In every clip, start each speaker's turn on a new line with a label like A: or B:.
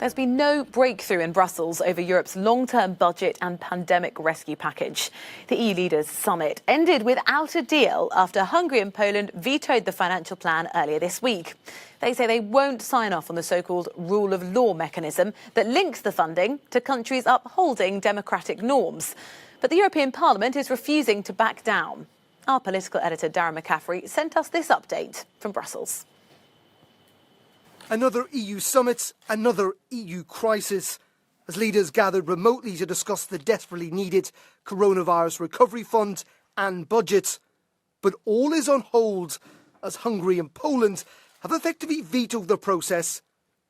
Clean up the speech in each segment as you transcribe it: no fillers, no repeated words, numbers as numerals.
A: There's been no breakthrough in Brussels over Europe's long-term budget and pandemic rescue package. The EU leaders' summit ended without a deal after Hungary and Poland vetoed the financial plan earlier this week. They say they won't sign off on the so-called rule of law mechanism that links the funding to countries upholding democratic norms. But the European Parliament is refusing to back down. Our political editor Darren McCaffrey sent us this update from Brussels.
B: Another EU summit, another EU crisis, as leaders gathered remotely to discuss the desperately needed coronavirus recovery fund and budget. But all is on hold as Hungary and Poland have effectively vetoed the process,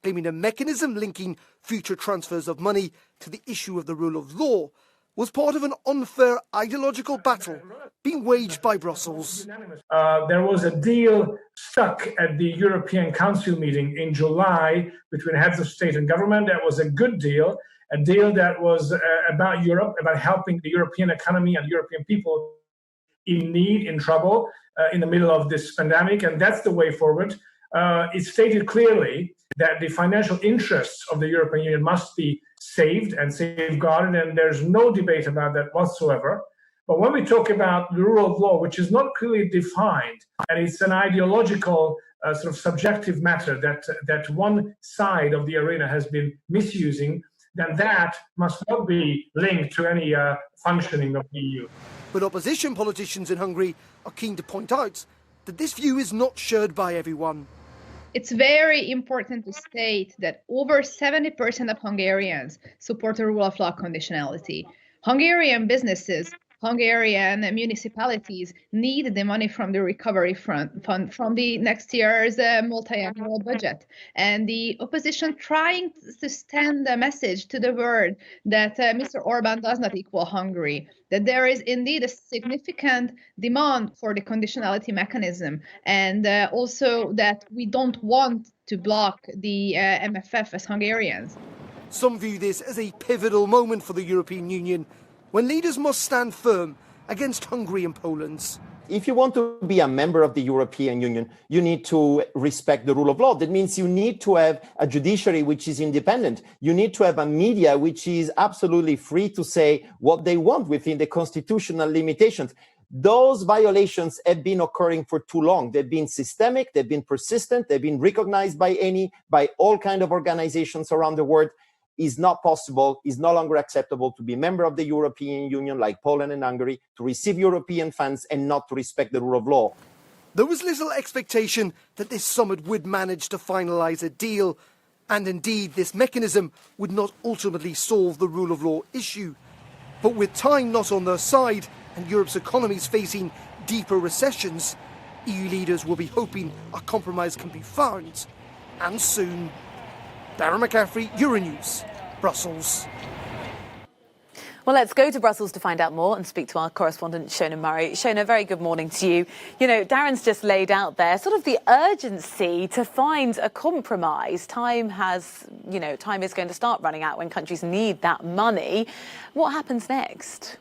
B: claiming a mechanism linking future transfers of money to the issue of the rule of law was part of an unfair ideological battle being waged by Brussels.
C: There was a deal stuck at the European Council meeting in July between heads of state and government. That was a good deal, a deal that was about Europe, about helping the European economy and European people in need, in trouble, in the middle of this pandemic. And that's the way forward. It stated clearly that the financial interests of the European Union must be saved and safeguarded, and there's no debate about that whatsoever. But when we talk about the rule of law, which is not clearly defined, and it's an ideological sort of subjective matter that one side of the arena has been misusing, then that must not be linked to any functioning of the EU.
B: But opposition politicians in Hungary are keen to point out that this view is not shared by everyone.
D: It's very important to state that over 70% of Hungarians support the rule of law conditionality. Hungarian businesses, Hungarian municipalities need the money from the recovery fund from the next year's multi-annual budget. And the opposition trying to send a message to the world that Mr. Orban does not equal Hungary, that there is indeed a significant demand for the conditionality mechanism, and also that we don't want to block the MFF as Hungarians.
B: Some view this as a pivotal moment for the European Union, when leaders must stand firm against Hungary and Poland.
E: If you want to be a member of the European Union, you need to respect the rule of law. That means you need to have a judiciary which is independent. You need to have a media which is absolutely free to say what they want within the constitutional limitations. Those violations have been occurring for too long. They've been systemic, they've been persistent, they've been recognized by all kinds of organizations around the world. Is not possible, is no longer acceptable to be a member of the European Union like Poland and Hungary, to receive European funds and not to respect the rule of law.
B: There was little expectation that this summit would manage to finalise a deal, and indeed this mechanism would not ultimately solve the rule of law issue. But with time not on their side and Europe's economies facing deeper recessions, EU leaders will be hoping a compromise can be found, and soon. Darren McCaffrey, Euronews, Brussels.
A: Well, let's go to Brussels to find out more and speak to our correspondent, Shona Murray. Shona, very good morning to you. You know, Darren's just laid out there sort of the urgency to find a compromise. Time is going to start running out when countries need that money. What happens next?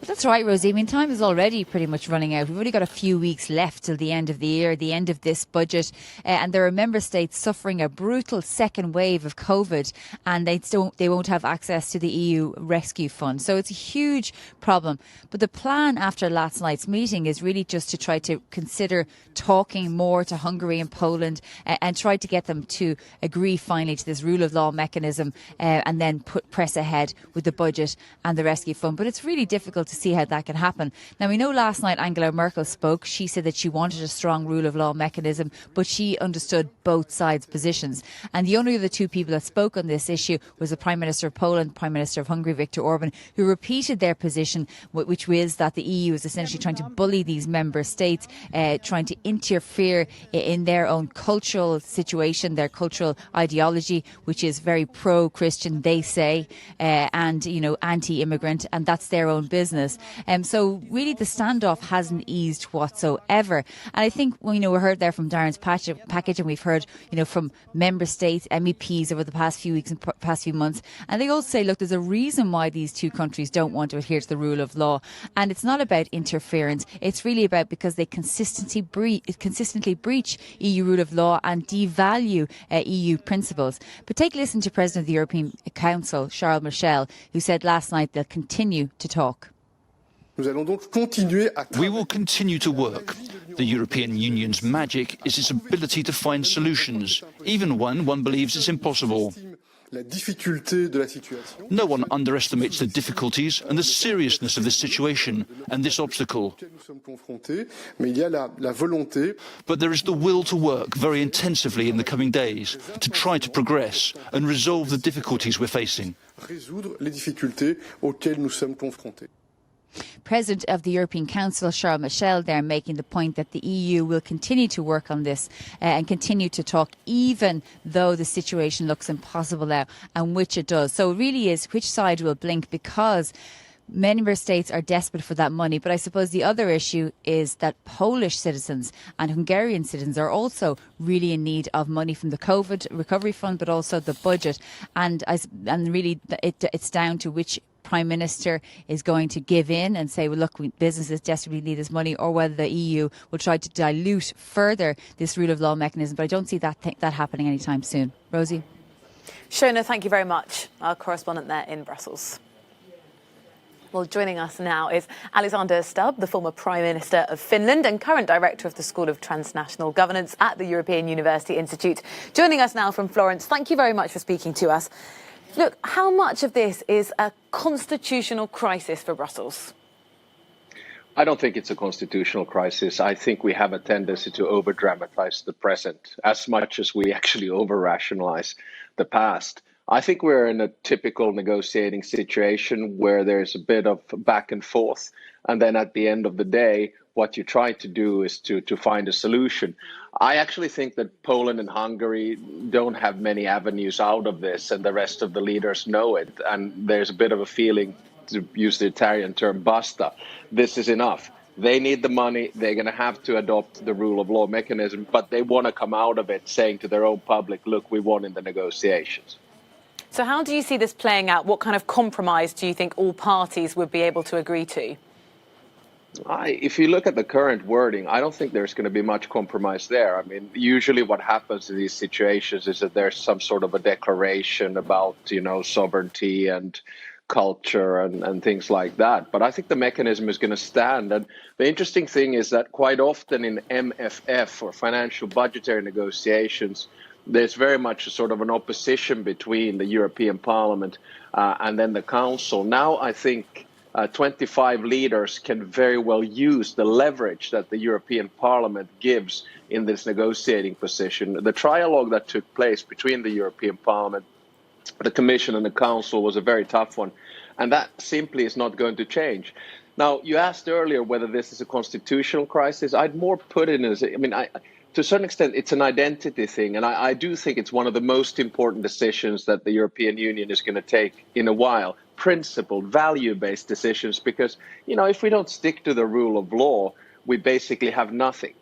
F: Well, that's right, Rosie. I mean, time is already pretty much running out. We've only got a few weeks left till the end of the year, the end of this budget. And there are member states suffering a brutal second wave of COVID, and they won't have access to the EU rescue fund. So it's a huge problem. But the plan after last night's meeting is really just to try to consider talking more to Hungary and Poland and try to get them to agree finally to this rule of law mechanism and then press ahead with the budget and the rescue fund. But it's really difficult to see how that can happen. Now, we know last night Angela Merkel spoke. She said that she wanted a strong rule of law mechanism, but she understood both sides' positions. And the only of the two people that spoke on this issue was the Prime Minister of Poland, Prime Minister of Hungary, Viktor Orban, who repeated their position, which was that the EU is essentially trying to bully these member states, trying to interfere in their own cultural situation, their cultural ideology, which is very pro-Christian, they say, and, anti-immigrant, and that's their own business. business. So really the standoff hasn't eased whatsoever. And I think, we heard there from Darren's package, and we've heard, from member states, MEPs over the past few weeks and past few months. And they all say, look, there's a reason why these two countries don't want to adhere to the rule of law. And it's not about interference. It's really about because they consistently breach EU rule of law and devalue EU principles. But take a listen to President of the European Council, Charles Michel, who said last night they'll continue to talk.
G: We will continue to work. The European Union's magic is its ability to find solutions, even when one believes it's impossible. No one underestimates the difficulties and the seriousness of this situation and this obstacle. But there is the will to work very intensively in the coming days to try to progress and resolve the difficulties we're facing.
F: President of the European Council, Charles Michel, there making the point that the EU will continue to work on this and continue to talk, even though the situation looks impossible now, and which it does. So it really is which side will blink, because many member states are desperate for that money. But I suppose the other issue is that Polish citizens and Hungarian citizens are also really in need of money from the COVID recovery fund, but also the budget. And really it's down to which Prime Minister is going to give in and say, well, look, businesses desperately need this money, or whether the EU will try to dilute further this rule of law mechanism. But I don't see that happening anytime soon. Rosie?
A: Shona, thank you very much. Our correspondent there in Brussels. Well, joining us now is Alexander Stubb, the former Prime Minister of Finland and current Director of the School of Transnational Governance at the European University Institute. Joining us now from Florence. Thank you very much for speaking to us. Look, how much of this is a constitutional crisis for Brussels?
H: I don't think it's a constitutional crisis. I think we have a tendency to over-dramatize the present as much as we actually over-rationalize the past. I think we're in a typical negotiating situation where there's a bit of back and forth. And then at the end of the day, what you try to do is to find a solution. I actually think that Poland and Hungary don't have many avenues out of this, and the rest of the leaders know it. And there's a bit of a feeling, to use the Italian term, basta. This is enough. They need the money. They're going to have to adopt the rule of law mechanism, but they want to come out of it saying to their own public, look, we won in the negotiations.
A: So how do you see this playing out? What kind of compromise do you think all parties would be able to agree to?
H: If you look at the current wording, I don't think there's going to be much compromise there. I mean, usually what happens in these situations is that there's some sort of a declaration about, sovereignty and culture and things like that. But I think the mechanism is going to stand. And the interesting thing is that quite often in MFF, or financial budgetary negotiations, there's very much a sort of an opposition between the European Parliament and then the Council. Now I think 25 leaders can very well use the leverage that the European Parliament gives in this negotiating position. The trialogue that took place between the European Parliament, the Commission and the Council was a very tough one, and that simply is not going to change. Now, you asked earlier whether this is a constitutional crisis. I'd more put it as, to a certain extent, it's an identity thing, and I do think it's one of the most important decisions that the European Union is going to take in a while. Principled, value-based decisions, because, if we don't stick to the rule of law, we basically have nothing.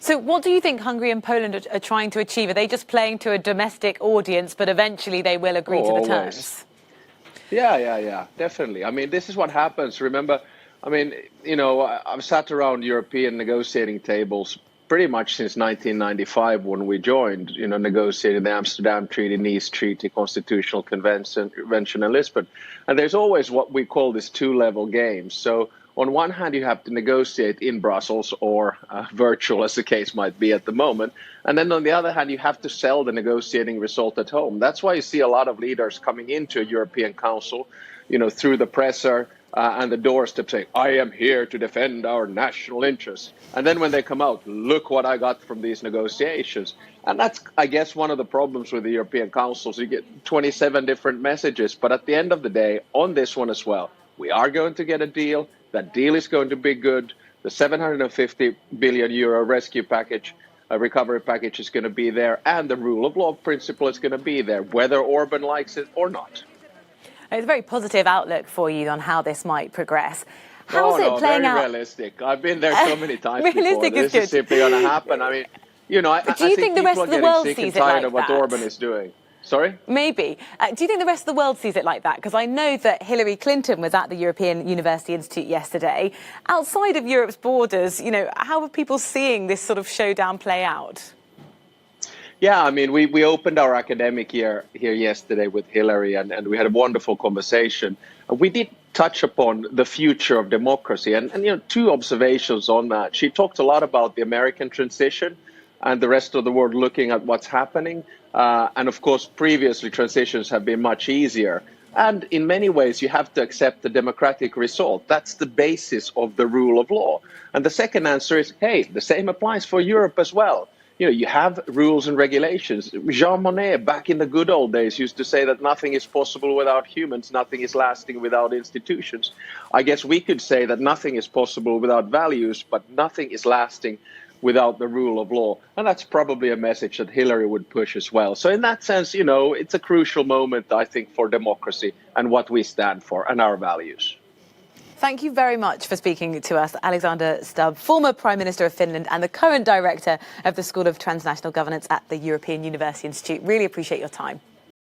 A: So what do you think Hungary and Poland are trying to achieve? Are they just playing to a domestic audience, but eventually they will agree to the terms?
H: Yeah, definitely. I mean, this is what happens. Remember, I've sat around European negotiating tables pretty much since 1995 when we joined, negotiating the Amsterdam Treaty, Nice Treaty, Constitutional Convention and Lisbon. And there's always what we call this two-level game. So on one hand, you have to negotiate in Brussels or virtual, as the case might be at the moment. And then on the other hand, you have to sell the negotiating result at home. That's why you see a lot of leaders coming into a European Council, through the presser and the doorstep saying, I am here to defend our national interests. And then when they come out, look what I got from these negotiations. And that's, I guess, one of the problems with the European Council. So you get 27 different messages. But at the end of the day, on this one as well, we are going to get a deal. That deal is going to be good. The 750 billion euro rescue package, recovery package is going to be there. And the rule of law principle is going to be there, whether Orban likes it or not.
A: It's a very positive outlook for you on how this might progress. How's it playing
H: very
A: out?
H: Realistic. I've been there so many times
A: Realistic
H: before.
A: is
H: This is
A: good.
H: simply going to happen. I mean, you know, I
A: Do you think the rest
H: people
A: of the
H: are
A: world
H: getting sick and
A: sees it
H: tired
A: like
H: of what
A: that?
H: Orban is doing. Sorry?
A: Maybe. Do you think the rest of the world sees it like that? Because I know that Hillary Clinton was at the European University Institute yesterday. Outside of Europe's borders, you know, how are people seeing this sort of showdown play out?
H: Yeah, I mean, we opened our academic year here yesterday with Hillary, and we had a wonderful conversation. We did touch upon the future of democracy, and you know, two observations on that. She talked a lot about the American transition and the rest of the world looking at what's happening. And of course, previously transitions have been much easier. And in many ways, you have to accept the democratic result. That's the basis of the rule of law. And the second answer is, hey, the same applies for Europe as well. You know, you have rules and regulations. Jean Monnet, back in the good old days, used to say that nothing is possible without humans, nothing is lasting without institutions. I guess we could say that nothing is possible without values, but nothing is lasting without the rule of law. And that's probably a message that Hillary would push as well. So in that sense, you know, it's a crucial moment, I think, for democracy and what we stand for and our values.
A: Thank you very much for speaking to us, Alexander Stubb, former Prime Minister of Finland and the current director of the School of Transnational Governance at the European University Institute. Really appreciate your time.